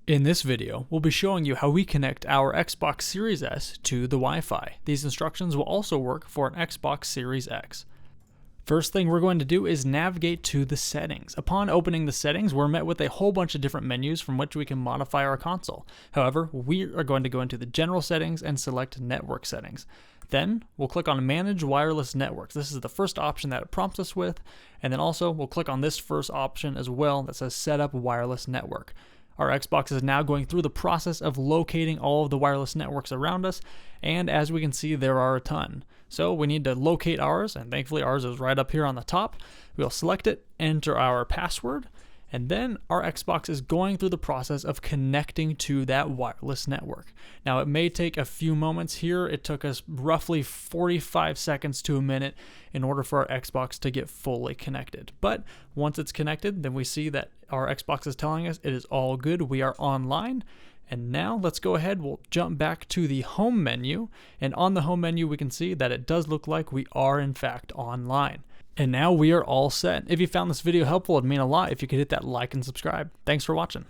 In this video, we'll be showing you how we connect our Xbox Series S to the Wi-Fi. These instructions will also work for an Xbox Series X. First thing we're going to do is navigate to the settings. Upon opening the settings, we're met with a whole bunch of different menus from which we can modify our console. However, we are going to go into the general settings and select network settings. Then we'll click on Manage Wireless Networks. This is the first option that it prompts us with. And then also we'll click on this first option as well that says Set up Wireless Network. Our Xbox is now going through the process of locating all of the wireless networks around us, and as we can see, there are a ton. So we need to locate ours, and thankfully ours is right up here on the top. We'll select it, enter our password, and then our Xbox is going through the process of connecting to that wireless network. Now it may take a few moments here. It took us roughly 45 seconds to a minute in order for our Xbox to get fully connected. But once it's connected, then we see that our Xbox is telling us it is all good. We are online. And now let's go ahead, we'll jump back to the home menu. And on the home menu, we can see that it does look like we are in fact online. And now we are all set. If you found this video helpful, it'd mean a lot if you could hit that like and subscribe. Thanks for watching.